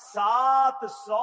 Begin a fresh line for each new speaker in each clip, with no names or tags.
700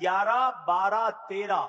11, 12, 13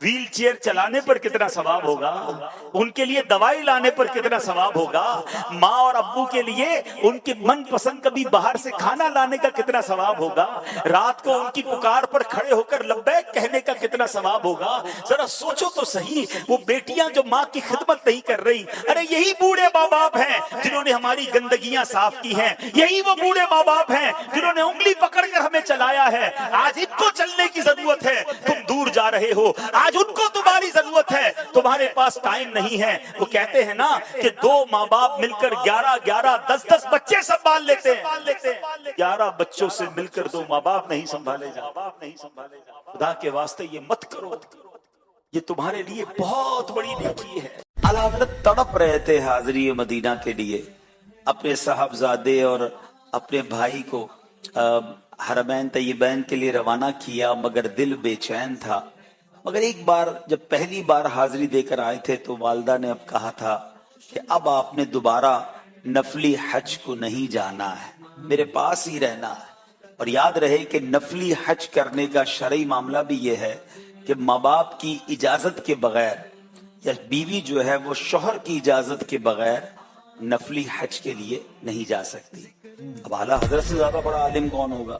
wheel chair چلانے پر کتنا ثواب ہوگا، ان کے لیے دوائی لانے پر کتنا ثواب ہوگا، ماں اور ابو کے لیے ان کے من پسند کبھی باہر سے کھانا لانے کا کتنا ثواب ہوگا، رات کو ان کی پکار پر کھڑے ہو کر لبیک کہنے کا کتنا ثواب ہوگا۔ ذرا سوچو تو صحیح، وہ بیٹیاں جو ماں کی خدمت نہیں کر رہی، ارے یہی بوڑھے ماں باپ ہیں جنہوں نے ہماری گندگیاں صاف کی ہیں، یہی وہ بوڑھے ماں باپ ہیں جنہوں نے انگلی پکڑ کر ہمیں چلایا ہے۔ آج ان کو چلنے کی ضرورت ہے، تم دور جا رہے ہو، آج ان کو تمہاری ضرورت ہے، تمہارے پاس ٹائم نہیں ہے۔ وہ کہتے ہیں نا کہ 2 ماں باپ مل کر 11 10 بچے سنبھال لیتے ہیں، 11 بچوں سے مل کر 2 ماں باپ نہیں سنبھالے جاتے۔ خدا کے واسطے یہ مت کرو، یہ تمہارے لیے بہت بڑی نیکی ہے۔ اعلیٰ حضرت تڑپ رہے تھے حاضری مدینہ کے لیے، اپنے صاحبزادے اور اپنے بھائی کو حرمین طیبین کے لیے روانہ کیا، مگر دل بے چین تھا۔ مگر ایک بار جب پہلی بار حاضری دے کر آئے تھے تو والدہ نے اب کہا تھا کہ اب آپ نے دوبارہ نفلی حج کو نہیں جانا ہے، میرے پاس ہی رہنا ہے۔ اور یاد رہے کہ نفلی حج کرنے کا شرعی معاملہ بھی یہ ہے کہ ماں باپ کی اجازت کے بغیر، یا بیوی جو ہے وہ شوہر کی اجازت کے بغیر نفلی حج کے لیے نہیں جا سکتی۔ اب اعلیٰ حضرت سے زیادہ بڑا عالم کون ہوگا؟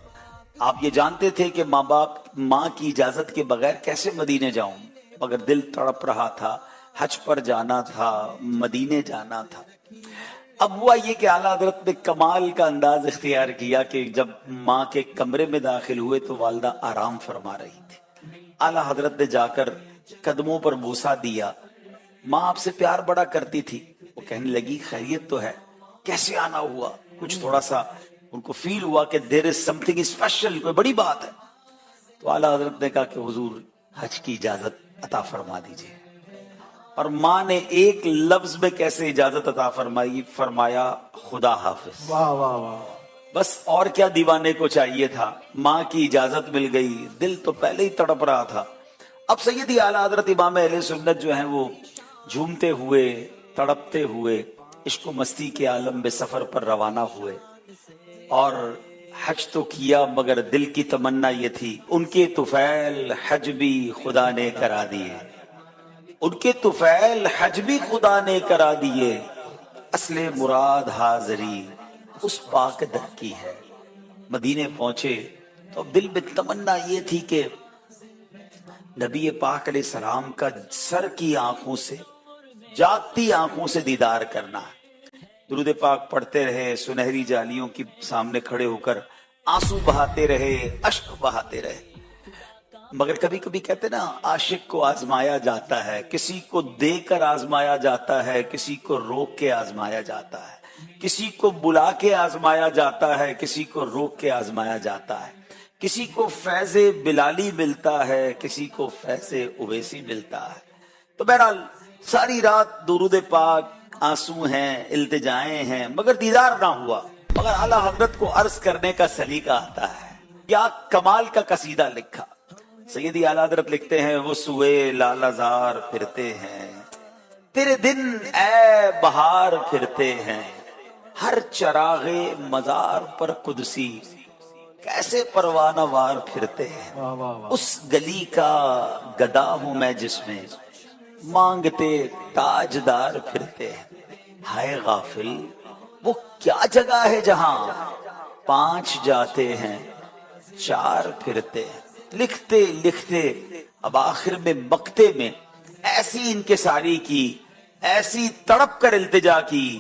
آپ یہ جانتے تھے کہ ماں کی اجازت کے بغیر کیسے مدینے جاؤں، مگر دل تڑپ رہا تھا، حج پر جانا تھا، مدینے جانا تھا۔ اب ہوا یہ کہ اعلیٰ حضرت نے کمال کا انداز اختیار کیا کہ جب ماں کے کمرے میں داخل ہوئے تو والدہ آرام فرما رہی تھی۔ اعلیٰ حضرت نے جا کر قدموں پر بوسہ دیا۔ ماں آپ سے پیار بڑا کرتی تھی، وہ کہنے لگی خیریت تو ہے، کیسے آنا ہوا؟ کچھ تھوڑا سا ان کو فیل ہوا کہ there is something special، کوئی بڑی بات ہے۔ تو اعلیٰ حضرت نے کہا کہ حضور حج کی اجازت عطا فرما دیجئے۔ اور ماں نے ایک لفظ میں کیسے اجازت عطا فرمائی، فرمایا خدا حافظ۔
واہ واہ واہ،
بس اور کیا دیوانے کو چاہیے تھا، ماں کی اجازت مل گئی، دل تو پہلے ہی تڑپ رہا تھا۔ اب سیدی اعلیٰ حضرت امام اہل سنت جو ہیں وہ جھومتے ہوئے، تڑپتے ہوئے، عشق و مستی کے عالم میں سفر پر روانہ ہوئے، اور حج تو کیا مگر دل کی تمنا یہ تھی ان کے طفیل حج بھی خدا نے کرا دیے، ان کے طفیل حج بھی خدا نے کرا دیے، اصل مراد حاضری اس پاک در کی ہے۔ مدینے پہنچے تو دل میں تمنا یہ تھی کہ نبی پاک علیہ السلام کا سر کی آنکھوں سے، جاگتی آنکھوں سے دیدار کرنا ہے۔ درود پاک پڑھتے رہے، سنہری جالیوں کی سامنے کھڑے ہو کر آنسو بہاتے رہے، اشک بہاتے رہے۔ مگر کبھی کبھی کہتے نا عاشق کو آزمایا جاتا ہے، کسی کو دے کر آزمایا جاتا ہے، کسی کو روک کے آزمایا جاتا ہے، کسی کو بلا کے آزمایا جاتا ہے، کسی کو روک کے آزمایا جاتا ہے، کسی کو فیض بلالی ملتا ہے، کسی کو فیض اویسی ملتا ہے۔ تو بہرحال ساری رات درود پاک، آنسو ہیں، التجائیں ہیں، مگر دیدار نہ ہوا۔ مگر اعلیٰ حضرت کو عرض کرنے کا سلیقہ آتا ہے۔ کیا کمال کا قصیدہ لکھا۔ سیدی اعلیٰ حضرت لکھتے ہیں وہ سوئے لالہ زار پھرتے ہیں، تیرے دن اے بہار پھرتے ہیں، ہر چراغ مزار پر قدسی کیسے پروانہ وار پھرتے ہیں،
واہ واہ واہ،
اس گلی کا گدا ہوں میں جس میں مانگتے تاجدار پھرتے ہیں۔ ہائے غافل وہ کیا جگہ ہے جہاں 5 جاتے ہیں 4 پھرتے ہیں۔ لکھتے لکھتے اب آخر میں مقتے میں ایسی انکساری کی، ایسی تڑپ کر التجا کی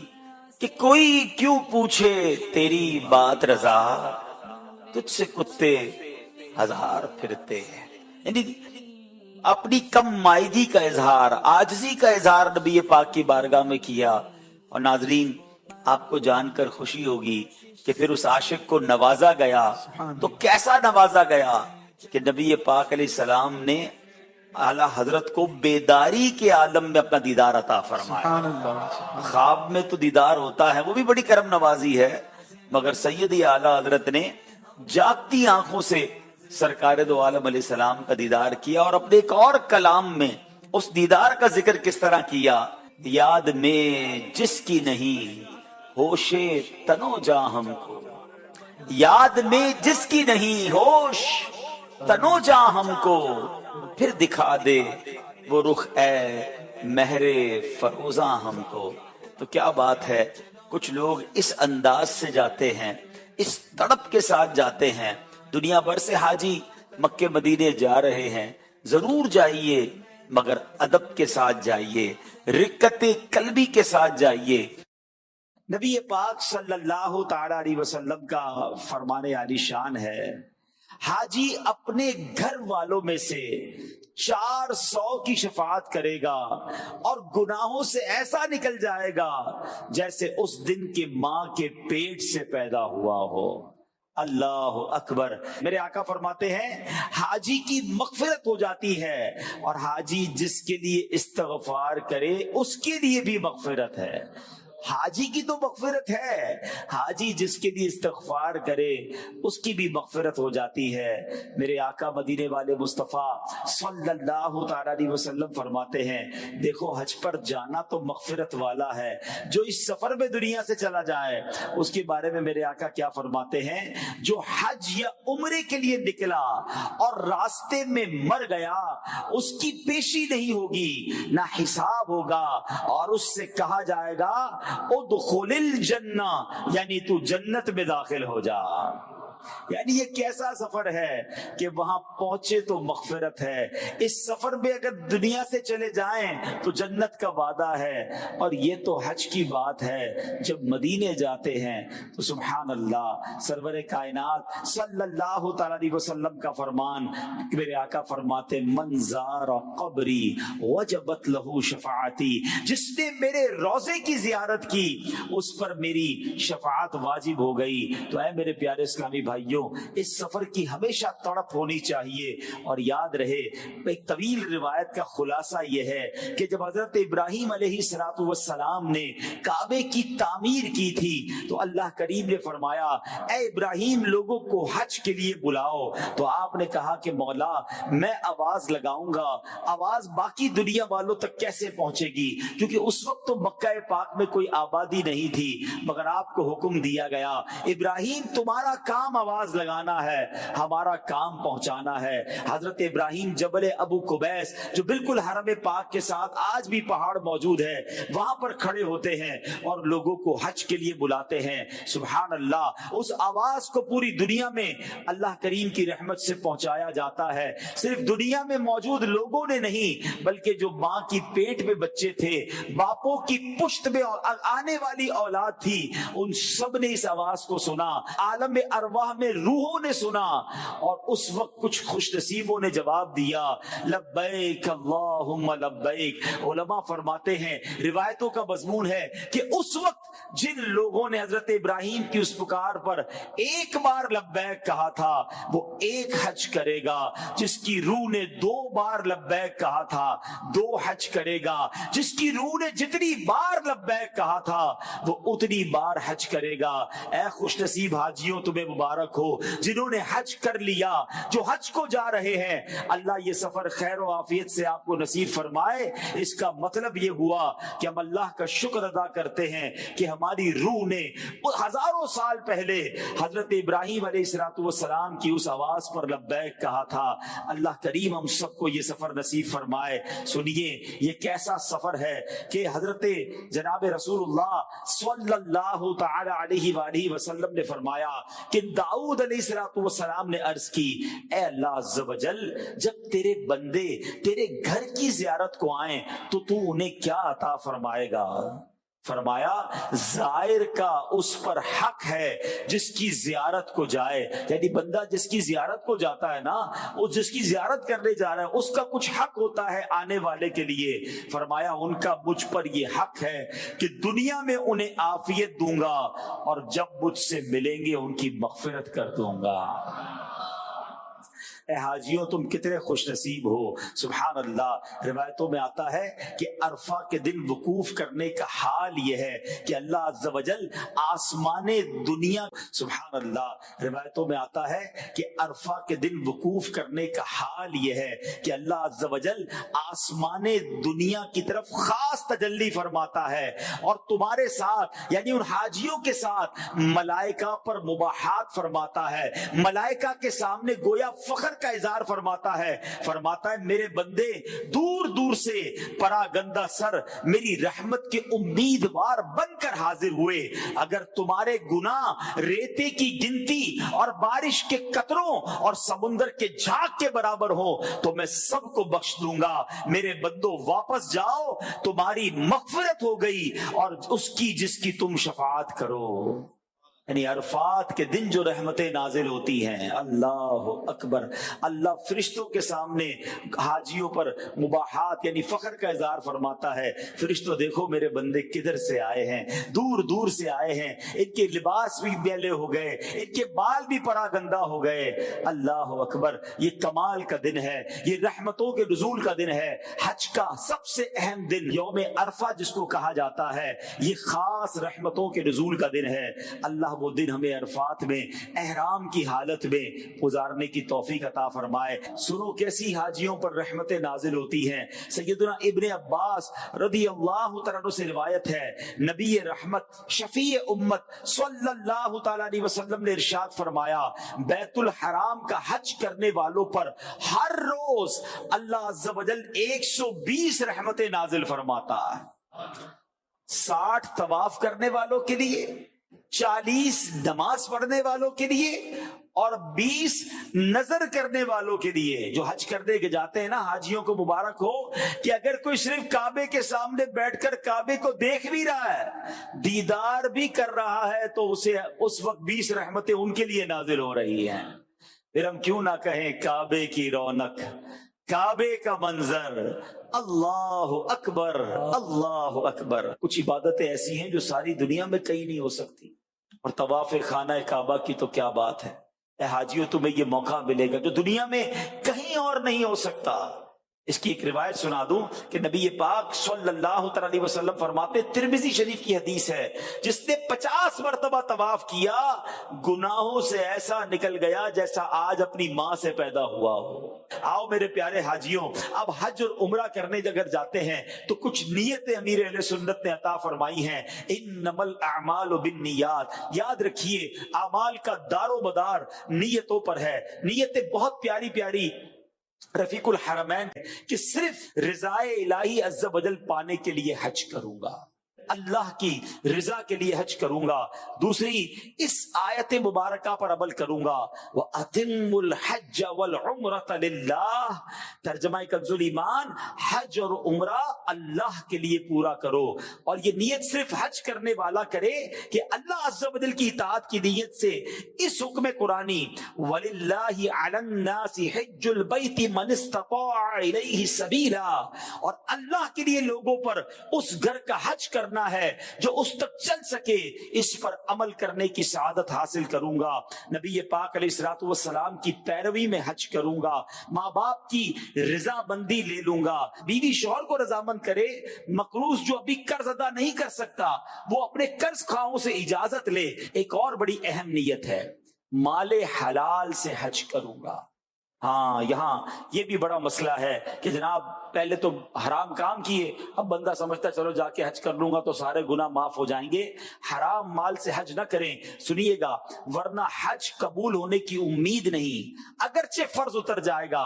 کہ کوئی کیوں پوچھے تیری بات رضا، تجھ سے کتے 1000 پھرتے ہیں۔ یعنی اپنی کم مائگی کا اظہار، عاجزی کا اظہار نبی پاک کی بارگاہ میں کیا۔ اور ناظرین آپ کو جان کر خوشی ہوگی کہ پھر اس عاشق کو نوازا گیا تو کیسا نوازا گیا کہ نبی پاک علیہ السلام نے اعلیٰ حضرت کو بیداری کے عالم میں اپنا دیدار عطا فرمایا۔
سبحان اللہ،
خواب میں تو دیدار ہوتا ہے، وہ بھی بڑی کرم نوازی ہے، مگر سیدی اعلیٰ حضرت نے جاگتی آنکھوں سے سرکار دو عالم علیہ السلام کا دیدار کیا۔ اور اپنے ایک اور کلام میں اس دیدار کا ذکر کس طرح کیا، یاد میں جس کی نہیں ہوش تنو جاں ہم کو، یاد میں جس کی نہیں ہوش تنو جاں ہم کو، پھر دکھا دے وہ رخ اے مہر فروزاں ہم کو. تو کیا بات ہے، کچھ لوگ اس انداز سے جاتے ہیں، اس تڑپ کے ساتھ جاتے ہیں. دنیا بھر سے حاجی مکے مدینے جا رہے ہیں، ضرور جائیے مگر ادب کے ساتھ جائیے، رقت قلبی کے ساتھ جائیے. نبی پاک صلی اللہ تعالی علیہ وسلم کا فرمان عالی شان ہے، حاجی اپنے گھر والوں میں سے 400 کی شفاعت کرے گا اور گناہوں سے ایسا نکل جائے گا جیسے اس دن کے ماں کے پیٹ سے پیدا ہوا ہو. اللہ اکبر. میرے آقا فرماتے ہیں حاجی کی مغفرت ہو جاتی ہے، اور حاجی جس کے لیے استغفار کرے اس کے لیے بھی مغفرت ہے. حاجی کی تو مغفرت ہے، حاجی جس کے لیے استغفار کرے اس کی بھی مغفرت ہو جاتی ہے. میرے آقا مدینے والے مصطفیٰ صلی اللہ تعالی علیہ وسلم فرماتے ہیں دیکھو حج پر جانا تو مغفرت والا ہے، جو اس سفر میں دنیا سے چلا جائے اس کے بارے میں میرے آقا کیا فرماتے ہیں، جو حج یا عمرے کے لیے نکلا اور راستے میں مر گیا اس کی پیشی نہیں ہوگی، نہ حساب ہوگا، اور اس سے کہا جائے گا ادخل الجنہ، یعنی تو جنت میں داخل ہو جا. یعنی یہ کیسا سفر ہے کہ وہاں پہنچے تو مغفرت ہے. اس سفر میں اگر دنیا سے چلے جائیں تو جنت کا وعدہ ہے. اور یہ تو حج کی بات ہے، جب مدینے جاتے ہیں تو سبحان اللہ، سرور کائنات صلی اللہ تعالی علیہ وسلم کا فرمان، میرے آقا فرماتے من زار قبری وجبت لہ شفاعتی، جس نے میرے روضے کی زیارت کی اس پر میری شفاعت واجب ہو گئی. تو اے میرے پیارے اسلامی بھائیوں، اس سفر کی ہمیشہ تڑپ ہونی چاہیے. اور یاد رہے ایک طویل روایت کا خلاصہ یہ ہے کہ جب حضرت ابراہیم علیہ السلام نے کعبے کی تعمیر کی تھی تو اللہ کریم نے فرمایا اے ابراہیم لوگوں کو حج کے لیے بلاؤ. تو آپ نے کہا کہ مولا میں آواز لگاؤں گا، آواز باقی دنیا والوں تک کیسے پہنچے گی، کیونکہ اس وقت تو مکہ پاک میں کوئی آبادی نہیں تھی. مگر آپ کو حکم دیا گیا ابراہیم تمہارا کام آواز لگانا ہے، ہمارا کام پہنچانا ہے. حضرت ابراہیم جبل ابو قبیس جو بالکل حرم پاک کے ساتھ آج بھی پہاڑ موجود ہے وہاں پر کھڑے ہوتے ہیں اور لوگوں کو حج کے لیے بلاتے ہیں. سبحان اللہ، اس آواز کو پوری دنیا میں اللہ کریم کی رحمت سے پہنچایا جاتا ہے. صرف دنیا میں موجود لوگوں نے نہیں بلکہ جو ماں کی پیٹ میں بچے تھے، باپوں کی پشت میں آنے والی اولاد تھی، ان سب نے اس آواز کو سنا، عالم ارواح میں روحوں نے سنا. اور اس وقت کچھ خوش نصیبوں نے جواب دیا لبیک اللہم لبیک. علماء فرماتے ہیں، روایتوں کا مضمون ہے کہ اس وقت جن لوگوں نے حضرت ابراہیم کی اس پکار پر ایک بار لبیک کہا تھا وہ ایک حج کرے گا، جس کی روح نے 2 بار لبیک کہا تھا 2 حج کرے گا، جس کی روح نے جتنی بار لبیک کہا تھا وہ اتنی بار حج کرے گا. اے خوش نصیب حاجیوں تمہیں مبارک ہو جنہوں نے حج کر لیا، جو حج کو جا رہے ہیں. اللہ یہ سفر خیر و عافیت سے آپ کو نصیب فرمائے. اس کا مطلب یہ ہوا کہ ہم اللہ کا شکر ادا کرتے ہیں کہ ہماری روح نے ہزاروں سال پہلے حضرت ابراہیم علیہ السلام کی اس آواز پر لبیک کہا تھا. اللہ کریم ہم سب کو یہ سفر نصیب فرمائے. سنیے یہ کیسا سفر ہے کہ حضرت جناب رسول اللہ صلی اللہ تعالی علیہ وآلہ وسلم نے فرمایا کہ داؤد علیہ السلام نے عرض کی اے اللہ عز و جل، جب تیرے بندے تیرے گھر کی زیارت کو آئیں تو تو انہیں کیا عطا فرمائے گا؟ فرمایا زائر کا اس پر حق ہے جس کی زیارت کو جائے. یعنی بندہ جس کی زیارت کو جاتا ہے نا، وہ جس کی زیارت کرنے جا رہا ہے اس کا کچھ حق ہوتا ہے آنے والے کے لیے. فرمایا ان کا مجھ پر یہ حق ہے کہ دنیا میں انہیں عافیت دوں گا اور جب مجھ سے ملیں گے ان کی مغفرت کر دوں گا. اے حاجیوں تم کتنے خوش نصیب ہو. سبحان اللہ، روایتوں میں آتا ہے کہ عرفہ کے دن وقوف کرنے کا حال یہ ہے کہ اللہ عز و جل آسمان دنیا، سبحان اللہ، روایتوں میں آتا ہے کہ عرفہ کے دن وقوف کرنے کا حال یہ ہے کہ اللہ عز و جل آسمان دنیا کی طرف خاص تجلی فرماتا ہے اور تمہارے ساتھ یعنی ان حاجیوں کے ساتھ ملائکہ پر مباحات فرماتا ہے. ملائکہ کے سامنے گویا فخر کا اظہار فرماتا ہے میرے بندے دور دور سے پراگندہ سر میری رحمت کے امیدوار بن کر حاضر ہوئے، اگر تمہارے گناہ ریتے کی گنتی اور بارش کے قطروں اور سمندر کے جھاگ کے برابر ہو تو میں سب کو بخش دوں گا۔ میرے بندو واپس جاؤ، تمہاری مغفرت ہو گئی اور اس کی جس کی تم شفاعت کرو۔ یعنی عرفات کے دن جو رحمتیں نازل ہوتی ہیں، اللہ اکبر، اللہ فرشتوں کے سامنے حاجیوں پر مباحات یعنی فخر کا اظہار فرماتا ہے، فرشتوں دیکھو میرے بندے کدھر سے آئے ہیں، دور دور سے آئے ہیں، ان کے لباس بھی میلے ہو گئے، ان کے بال بھی پراگندہ ہو گئے۔ اللہ اکبر، یہ کمال کا دن ہے، یہ رحمتوں کے نزول کا دن ہے۔ حج کا سب سے اہم دن یوم عرفہ جس کو کہا جاتا ہے، یہ خاص رحمتوں کے نزول کا دن ہے۔ اللہ وہ دن ہمیں عرفات میں احرام کی حالت میں گزارنے کی توفیق عطا فرمائے۔ سنو کیسی حاجیوں پر رحمتیں نازل ہوتی ہیں۔ سیدنا ابن عباس رضی اللہ تعالیٰ عنہ سے روایت ہے، نبی رحمت شفیع امت صلی اللہ تعالیٰ علیہ وسلم نے ارشاد فرمایا، بیت الحرام کا حج کرنے والوں پر ہر روز اللہ عز و جل 120 رحمتیں نازل فرماتا ہے۔ 60 طواف کرنے والوں کے لیے، 40 نماز پڑھنے والوں کے لیے اور 20 نظر کرنے والوں کے لیے۔ جو حج کرنے کے جاتے ہیں نا، حاجیوں کو مبارک ہو کہ اگر کوئی صرف کعبے کے سامنے بیٹھ کر کعبے کو دیکھ بھی رہا ہے، دیدار بھی کر رہا ہے، تو اسے اس وقت 20 رحمتیں ان کے لیے نازل ہو رہی ہیں۔ پھر ہم کیوں نہ کہیں کعبے کی رونق، کعبے کا منظر، اللہ اکبر اللہ اکبر۔ کچھ عبادتیں ایسی ہیں جو ساری دنیا میں کہیں نہیں ہو سکتی، اور طواف خانہ کعبہ کی تو کیا بات ہے۔ اے حاجیوں، تمہیں یہ موقع ملے گا جو دنیا میں کہیں اور نہیں ہو سکتا۔ اس کی ایک روایت سنا دوں کہ نبی پاک صلی اللہ علیہ وسلم فرماتے، ترمذی شریف کی حدیث ہے، جس نے 50 مرتبہ طواف کیا، گناہوں سے ایسا نکل گیا جیسا آج اپنی ماں سے پیدا ہوا ہو۔ آؤ میرے پیارے حاجیوں، اب حج اور عمرہ کرنے اگر جاتے ہیں تو کچھ نیتیں امیر اہل سنت نے عطا فرمائی ہیں۔ انما الاعمال بالنیات، یاد رکھیے اعمال کا دار و مدار نیتوں پر ہے۔ نیتیں بہت پیاری پیاری رفیق الحرمین کہ صرف رضائے الہی عز و جل پانے کے لیے حج کروں گا، اللہ کی رضا کے لیے حج کروں گا۔ دوسری، اس آیت مبارکہ پر عمل کروں گا، وَأَتِمُّ الْحَجَّ وَالْعُمْرَةَ لِلَّهِ، ترجمہ کنز ایمان، حج اور عمرہ اللہ کے لیے پورا کرو۔ اور یہ نیت صرف حج کرنے والا کرے کہ اللہ عز و جل کی اطاعت کی نیت سے اس حکم قرآنی، وَلِلَّهِ عَلَى النَّاسِ حِجُّ الْبَيْتِ مَنِ اسْتَطَاعَ إِلَيْهِ سَبِيلًا، اور اللہ کے لیے لوگوں پر اس گھر کا حج کرنا ہے جو اس تک چل سکے۔ اس پر عمل کرنے کی سعادت حاصل کروں گا۔ نبی پاک علیہ الصلوۃ والسلام کی پیروی میں حج کروں گا، ماں باپ کی رضا مندی لے لوں گا، بیوی شوہر کو رضامند کرے، مقروض جو ابھی قرض ادا نہیں کر سکتا وہ اپنے قرض خواہوں سے اجازت لے۔ ایک اور بڑی اہم نیت ہے، مال حلال سے حج کروں گا۔ ہاں، یہاں یہ بھی بڑا مسئلہ ہے کہ جناب پہلے تو حرام کام کیے، اب بندہ سمجھتا چلو جا کے حج کر لوں گا تو سارے گناہ معاف ہو جائیں گے۔ حرام مال سے حج نہ کریں، سنیے گا، ورنہ حج قبول ہونے کی امید نہیں۔ اگرچہ فرض اتر جائے گا،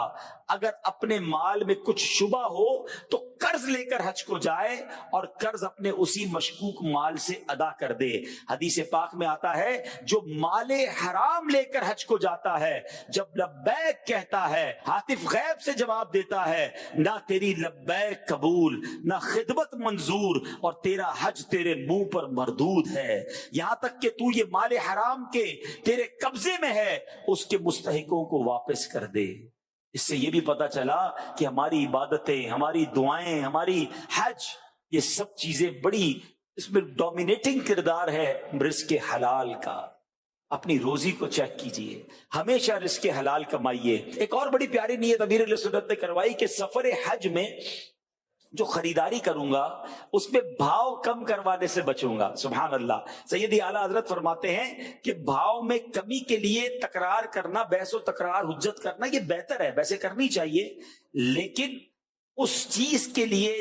اگر اپنے مال میں کچھ شبہ ہو تو قرض لے کر حج کو جائے اور قرض اپنے اسی مشکوک مال سے ادا کر دے۔ حدیث پاک میں آتا ہے، جو مال حرام لے کر حج کو جاتا ہے، جب لبیک کہتا ہے، ہاتف غیب سے جواب دیتا ہے، نہ تیری لبیک قبول، نہ خدمت منظور، اور تیرا حج تیرے منہ پر مردود ہے، یہاں تک کہ تو یہ مال حرام کے تیرے قبضے میں ہے، اس کے مستحقوں کو واپس کر دے۔ اس سے یہ بھی پتا چلا کہ ہماری عبادتیں، ہماری دعائیں، ہماری حج، یہ سب چیزیں بڑی، اس میں ڈومینیٹنگ کردار ہے رزق حلال کا۔ اپنی روزی کو چیک کیجئے، ہمیشہ رزق حلال کمائیے۔ ایک اور بڑی پیاری نیت امیر علیہ سنت نے کروائی کہ سفر حج میں جو خریداری کروں گا اس میں بھاؤ کم کروانے سے بچوں گا۔ سبحان اللہ، سیدی اعلیٰ حضرت فرماتے ہیں کہ بھاؤ میں کمی کے لیے تکرار کرنا، بحث و تکرار، حجت کرنا، یہ بہتر ہے، ویسے کرنی چاہیے، لیکن اس چیز کے لیے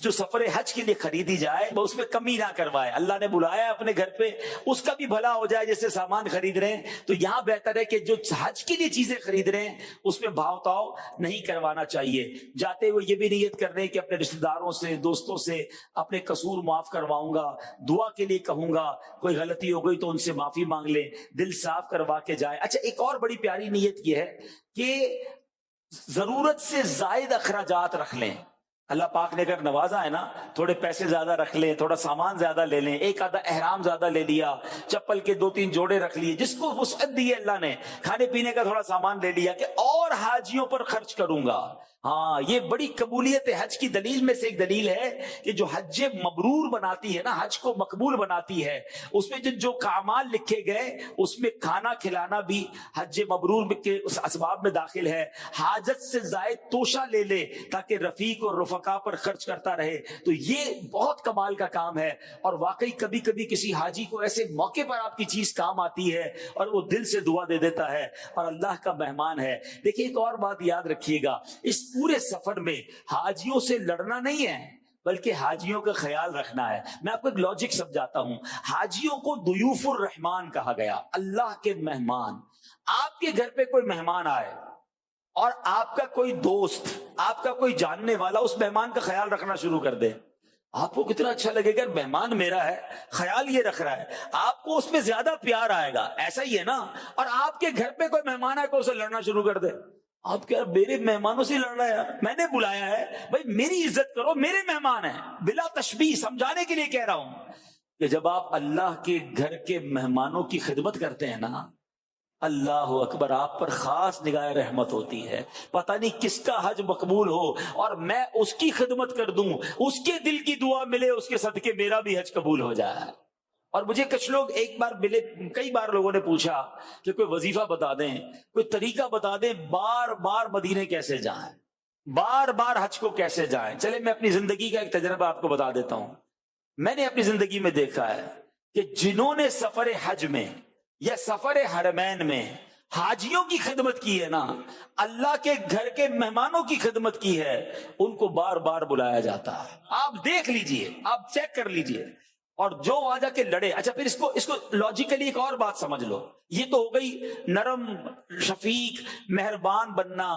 جو سفر حج کے لیے خریدی جائے وہ اس میں کمی نہ کروائے. اللہ نے بلایا اپنے گھر پہ, اس کا بھی بھلا ہو جائے. جیسے سامان خرید رہے ہیں تو یہاں بہتر ہے کہ جو حج کے لیے چیزیں خرید رہے ہیں اس میں بھاؤ تاؤ نہیں کروانا چاہیے. جاتے ہوئے یہ بھی نیت کر رہے ہیں کہ اپنے رشتہ داروں سے, دوستوں سے اپنے قصور معاف کرواؤں گا, دعا کے لیے کہوں گا, کوئی غلطی ہو گئی تو ان سے معافی مانگ لیں, دل صاف کروا کے جائیں. اچھا, ایک اور بڑی پیاری نیت یہ ہے کہ ضرورت سے زائد اخراجات رکھ لیں. اللہ پاک نے اگر نوازا ہے نا, تھوڑے پیسے زیادہ رکھ لیں, تھوڑا سامان زیادہ لے لیں, ایک آدھا احرام زیادہ لے لیا, چپل کے 2-3 جوڑے رکھ لیے, جس کو وسعت دی ہے اللہ نے, کھانے پینے کا تھوڑا سامان لے لیا کہ اور حاجیوں پر خرچ کروں گا. ہاں, یہ بڑی قبولیت حج کی دلیل میں سے ایک دلیل ہے کہ جو حج مبرور بناتی ہے نا, حج کو مقبول بناتی ہے, اس میں جو اعمال لکھے گئے اس میں کھانا کھلانا بھی حج مبرور کے اس اسباب میں داخل ہے. حاجت سے زائد توشہ لے لے تاکہ رفیق اور رفقا پر خرچ کرتا رہے, تو یہ بہت کمال کا کام ہے. اور واقعی کبھی کبھی کسی حاجی کو ایسے موقع پر آپ کی چیز کام آتی ہے اور وہ دل سے دعا دے دیتا ہے اور اللہ کا مہمان ہے. دیکھیے, ایک اور بات یاد رکھیے گا, اس پورے سفر میں حاجیوں سے لڑنا نہیں ہے بلکہ حاجیوں کا خیال رکھنا ہے. میں آپ کو ایک لاجک سمجھاتا ہوں. حاجیوں کو ضیوف الرحمان کہا گیا, اللہ کے مہمان. آپ کے گھر پہ کوئی مہمان آئے اور آپ کا کوئی دوست, آپ کا کوئی جاننے والا اس مہمان کا خیال رکھنا شروع کر دے, آپ کو کتنا اچھا لگے گا. مہمان میرا ہے, خیال یہ رکھ رہا ہے, آپ کو اس میں زیادہ پیار آئے گا. ایسا ہی ہے نا. اور آپ کے گھر پہ کوئی مہمان ہے, کوئی اسے لڑنا شروع کر دے, آپ کیا میرے مہمانوں سے لڑ رہا ہے, میں نے بلایا ہے, بھائی میری عزت کرو, میرے مہمان ہیں. بلا تشبیہ سمجھانے کے لیے کہہ رہا ہوں کہ جب آپ اللہ کے گھر کے مہمانوں کی خدمت کرتے ہیں نا, اللہ اکبر, آپ پر خاص نگاہ رحمت ہوتی ہے. پتہ نہیں کس کا حج مقبول ہو اور میں اس کی خدمت کر دوں, اس کے دل کی دعا ملے, اس کے صدقے میرا بھی حج قبول ہو جائے. اور مجھے کچھ لوگ ایک بار ملے, کئی بار لوگوں نے پوچھا کہ کوئی وظیفہ بتا دیں, کوئی طریقہ بتا دیں, بار بار مدینے کیسے جائیں, بار بار حج کو کیسے جائیں. چلے میں اپنی زندگی کا ایک تجربہ آپ کو بتا دیتا ہوں. میں نے اپنی زندگی میں دیکھا ہے کہ جنہوں نے سفر حج میں یا سفر حرمین میں حاجیوں کی خدمت کی ہے نا, اللہ کے گھر کے مہمانوں کی خدمت کی ہے, ان کو بار بار بلایا جاتا ہے. آپ دیکھ لیجئے, آپ چیک کر لیجئے. اور جو وہاں جا کے لڑے, اچھا پھر اس کو لاجیکلی ایک اور بات سمجھ لو. یہ تو ہو گئی نرم, شفیق, مہربان بننا,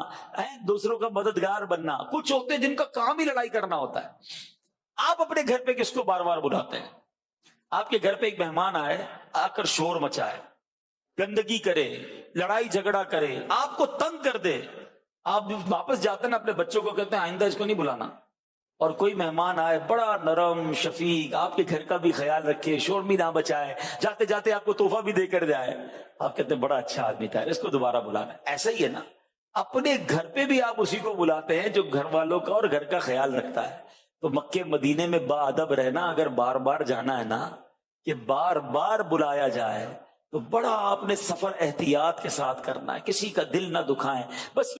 دوسروں کا مددگار بننا. کچھ ہوتے ہیں جن کا کام ہی لڑائی کرنا ہوتا ہے. آپ اپنے گھر پہ کس کو بار بار بلاتے ہیں؟ آپ کے گھر پہ ایک مہمان آئے, آ کر شور مچائے, گندگی کرے, لڑائی جھگڑا کرے, آپ کو تنگ کر دے, آپ واپس جاتے ہیں نا اپنے بچوں کو کہتے ہیں آئندہ اس کو نہیں بلانا. اور کوئی مہمان آئے بڑا نرم شفیق, آپ کے گھر کا بھی خیال رکھے, شور بھی نہ بچائے, جاتے جاتے آپ کو تحفہ بھی دے کر جائے, آپ کہتے ہیں بڑا اچھا آدمی تھا, اس کو دوبارہ بلانا. ایسا ہی ہے نا, اپنے گھر پہ بھی آپ اسی کو بلاتے ہیں جو گھر والوں کا اور گھر کا خیال رکھتا ہے. تو مکے مدینے میں با ادب رہنا, اگر بار بار جانا ہے نا, کہ بار بار بلایا جائے, تو بڑا آپ نے سفر احتیاط کے ساتھ کرنا ہے, کسی کا دل نہ دکھائیں. بس